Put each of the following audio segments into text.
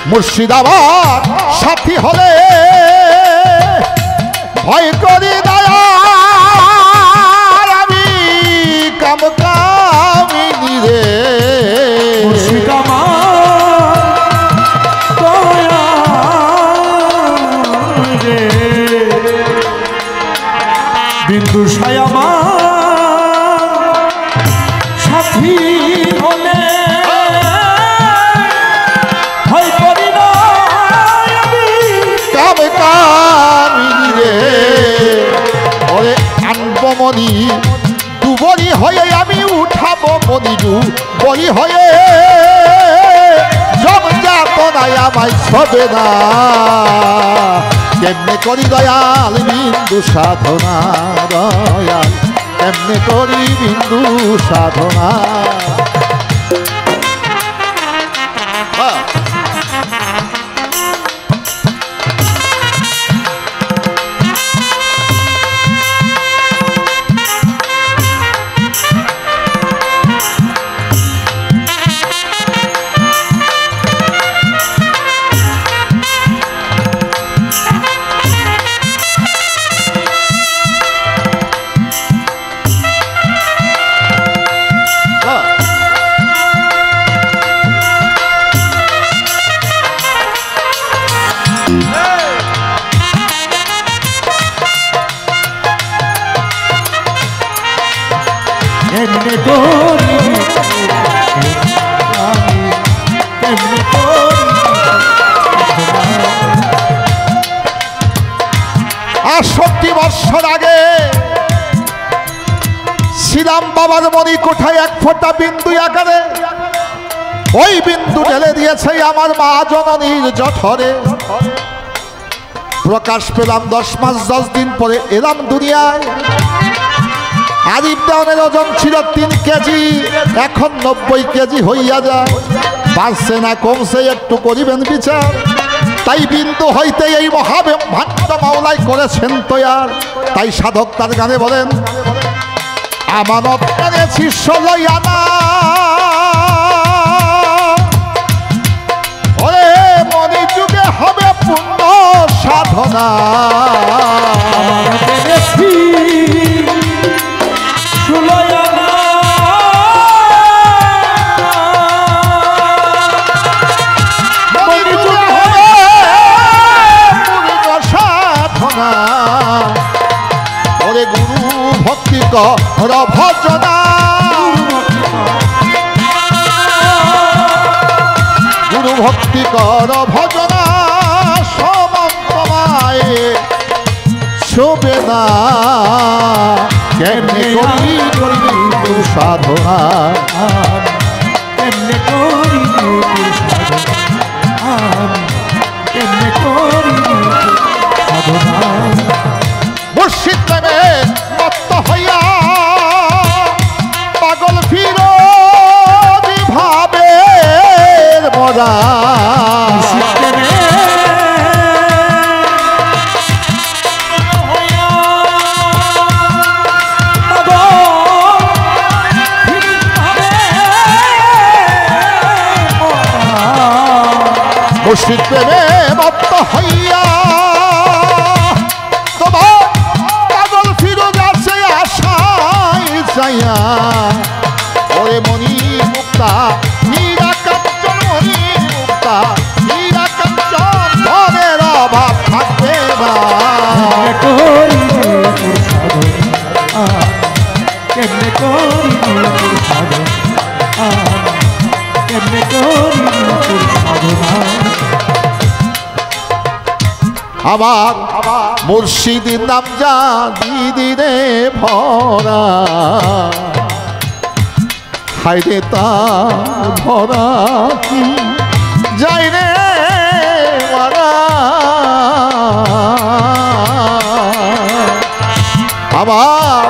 মুর্শিদাবাদ সাথী হলে ভয় করি দয়া আমি কামকামিনী রে মুর্শিদাবাদ দয়া রে বিন্দু সায়ামা সাথী হলে মনি দুবরি হয়ে আমি উঠাবো মনি দুবরি হয়ে সব যাতনায় আমায় ছবে না কেমনে করি দয়াল বিন্দু সাধনা দয়াল কেমনে করি বিন্দু সাধনা বাবার মনি কোঠায় এক ফোঁটা বিন্দু আকারে ওই বিন্দু ঢেলে দিয়েছে আমার মা জননীর জঠরে প্রকাশ পেলাম 10 মাস 10 দিন পরে এলাম দুনিয়ায় আরিফ দেওয়ানের ওজন ছিল 3 কেজি এখন 90 কেজি হইয়া যায় বাড়ছে না কমছে একটু করিবেন বিচার তাই বিন্দু হইতে এই মহাভাগ্য মাওলাই করেছেন তৈয়ার তাই সাধক তার গানে বলেন আমানত এনেছি 16 আনা ওরে মনি যুগে হবে পূর্ণ সাধনা আমানত এনেছি 16 আনা মনি যুগে হবে পূর্ণ সাধনা ওরে গুরু ভক্তি কর ভজনা গুরু ভক্তি কর ভজনা সমন্তমায় শোবে না কেমনে করি বিন্দু সাধনা কেমনে করি বিন্দু সাধনা কেমনে করি বিন্দু সাধনা মুর্শিদ প্রেমে মত্ত হইয়া পাগল ফিরোজি ভাবের মরা মুর্শিদ প্রেমে মত্ত হইয়া তোমার পাগল ফিরোজ আছে আশায় যাইয়া ওরে মনি মুক্তা হীরা কাঞ্চন মনি মুক্তা হীরা কাঞ্চন ধনের অভাব থাকবে না কেমনে করি বিন্দু সাধনা কেমনে করি বিন্দু সাধনা আমার মুর্শিদের নাম যা দিদিরে ভরা হাইরে তা ভরা কি যাই রে মারা আমার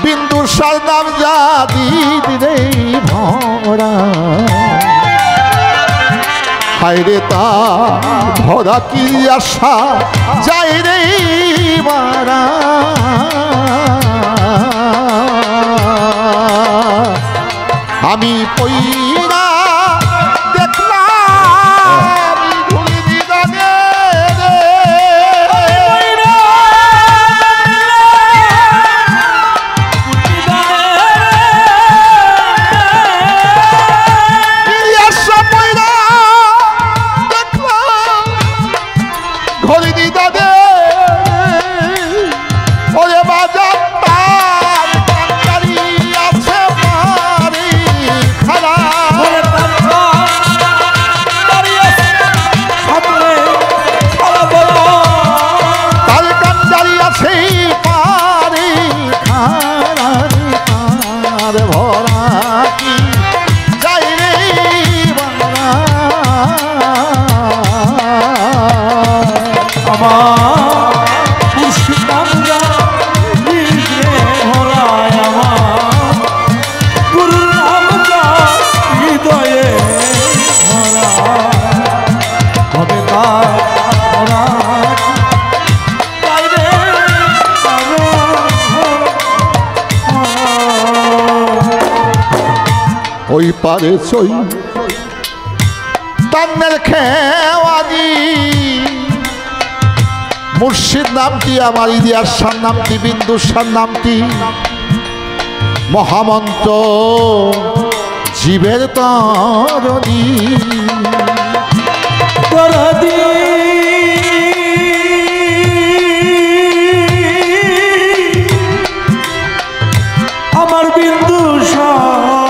বিন্দুসার নাম যা দিদিরে ভরা হায়রে তা ভরা কি আশা যাই রে মারা আমি পইরা দেখলাম পারে চই তান্নের খেওয়ানি মুর্শিদ নামটি আমার ইলিয়াসার নামটি বিন্দুসার নামটি মহামন্ত্র জীবের তরণী আমার বিন্দুসারে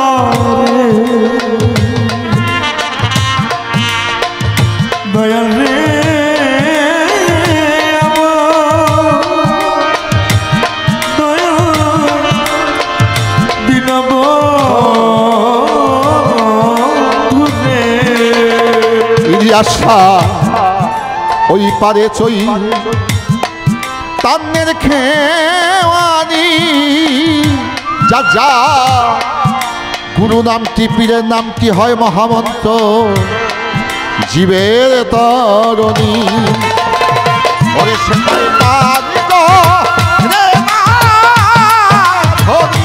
দয়াল রে আশা ওই পারে চই তান্নের খেওয়ানি যা যা গুরু নামটি পীরের নামটি হয় মহামন্ত্র জীবের তরণী ওরে সেটাই পারি গো রে মা হরি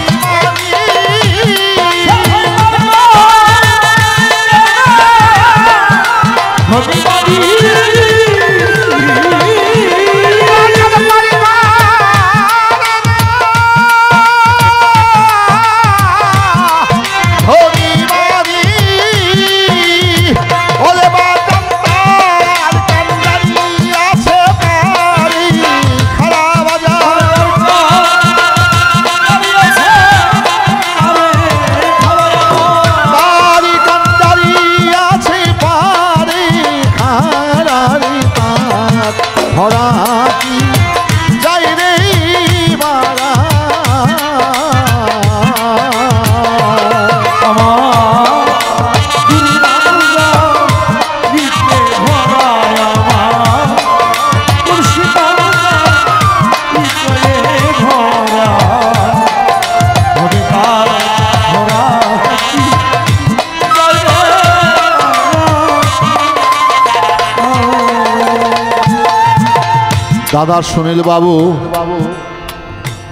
দাদা সুনীল বাবু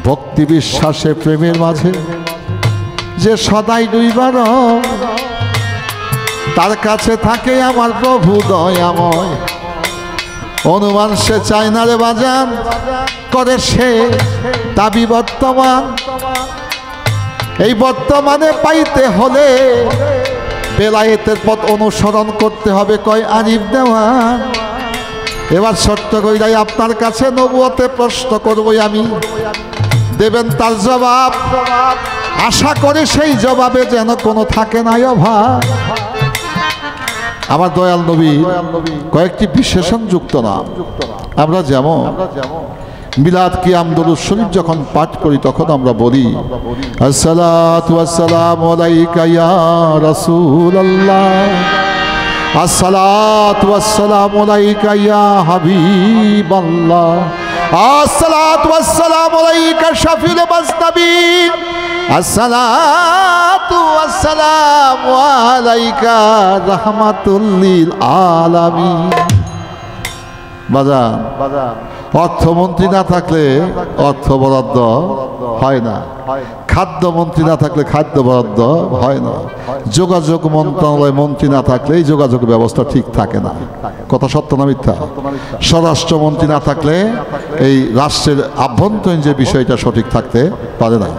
ভক্তি বিশ্বাসে প্রেমের মাঝে যে সদাই ডুইবার তার কাছে থাকে আমার প্রভু দয়াময় অনুমান সে চায় না রে বাজান করে সে দাবি বর্তমান এই বর্তমানে পাইতে হলে বেলায়েতের পথ অনুসরণ করতে হবে কয় আরিফ দেওয়ান এবার ছোট্ট কইরাই আপনার কাছে নবুয়তে প্রশ্ন করবই আমি দেবেন তার জবাব আশা করে সেই জবাবে যেন কোনো থাকে নাই অভাব আমার দয়াল নবী কয়েকটি বিশেষণ যুক্ত নাম আমরা যেমন মিলাদ কিয়াম দুরূদ শরীফ যখন পাঠ করি তখন আমরা বলি আসসালাতু ওয়াসসালামু আলাইকা ইয়া রাসূলুল্লাহ আসসালাতু ওয়াসসালামু আলাইকা ইয়া হাবিবাল্লাহ আসসালাতু ওয়াসসালামু আলাইকা শাফিউল মুজতাবিন আসসালাতু ওয়াসসালামু আলাইকা রাহমাতুল লিল আলামিন বাজান অর্থমন্ত্রী না থাকলে অর্থ বরাদ্দ হয় না খাদ্যমন্ত্রী না থাকলে খাদ্য বরাদ্দ হয় না যোগাযোগ মন্ত্রণালয় মন্ত্রী না থাকলে এই যোগাযোগ ব্যবস্থা ঠিক থাকে না কথা সত্য না মিথ্যা স্বরাষ্ট্রমন্ত্রী না থাকলে এই রাষ্ট্রের আভ্যন্তরীণ যে বিষয়টা সঠিক থাকতে পারে না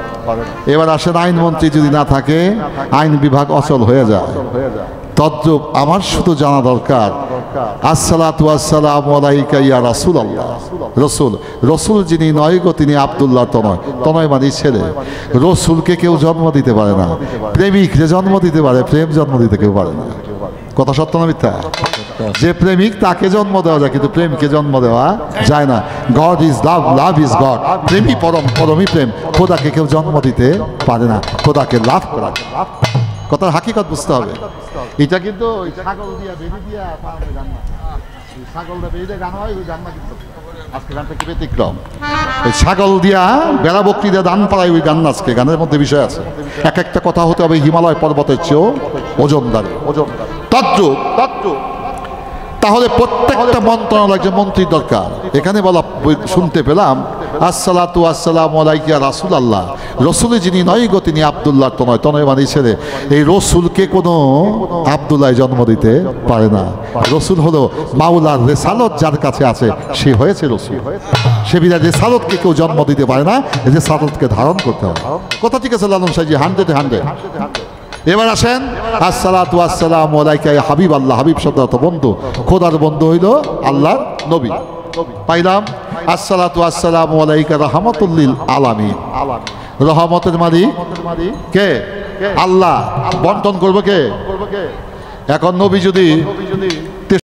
এবার আসেন আইনমন্ত্রী যদি না থাকে আইন বিভাগ অচল হয়ে যায় তদ্রূপ আমার শুধু জানা দরকার আসসালাতু ওয়াসসালামু আলাইকা ইয়া রাসূলুল্লাহ রসুল রসুল যিনি নয় গো তিনি আব্দুল্লাহ তনয় তনয় মানে ছেলে রসুলকে কেউ জন্ম দিতে পারে না প্রেমিককে জন্ম দিতে পারে প্রেম জন্ম দিতে কেউ পারে না কথা সত্য না মিথ্যা যে প্রেমিক তাকে জন্ম দেওয়া যায় কিন্তু প্রেমকে জন্ম দেওয়া যায় না God is love love is God প্রেমই পরম পরমই প্রেম খোদাকে কেউ জন্ম দিতে পারে না খোদাকে লাভ করা কথার হাকিকত বুঝতে হবে এটা কিন্তু ছাগল দিয়া বেরি দিয়া ছাগল বেরিয়ে গান হয় ওই গান না কিন্তু আজকে গানটা কি ব্যতিক্রম ওই ছাগল দিয়া বেড়া বকরি দিয়া দান পাড়ায় ওই গান আজকে গানের মধ্যে বিষয় আছে এক একটা কথা হতে হবে হিমালয় পর্বতের চেয়েও ওজনদারি তদ্রূপ তাহলে প্রত্যেকটা মন্ত্রণালয় যে মন্ত্রীর দরকার এখানে বলা শুনতে পেলাম আসসালাতু আসসালামু আলাইকা রাসূলুল্লাহ। রসুল যিনি নয় গো তিনি আব্দুল্লাহ তো নয়, তনয় মানে ছেলে। এই রসুলকে কোনো আব্দুল্লাহ জন্ম দিতে পারে না। রসুল হলো মাওলার রেসালত যার কাছে আছে সে হয়েছে রসুল। সে বিনা রেসালতকে কেউ জন্ম দিতে পারে না, রেসালতকে ধারণ করতে হবে। কথা ঠিক আছে লালন সাহেব, 100-100। এবার আসেন, আসসালাতু আসসালামু আলাইকা ইয়া হাবিব আল্লাহ। হাবিব শব্দ অর্থ বন্ধু, খোদার বন্ধু হইল আল্লাহর নবী। পাইলাম আসসালাতু আসসালামু আলাইকা রাহমাতুল লিল আলামিন। রহমতের মালিক কে? আল্লাহ। বন্টন করবে কে? এখন নবী যদি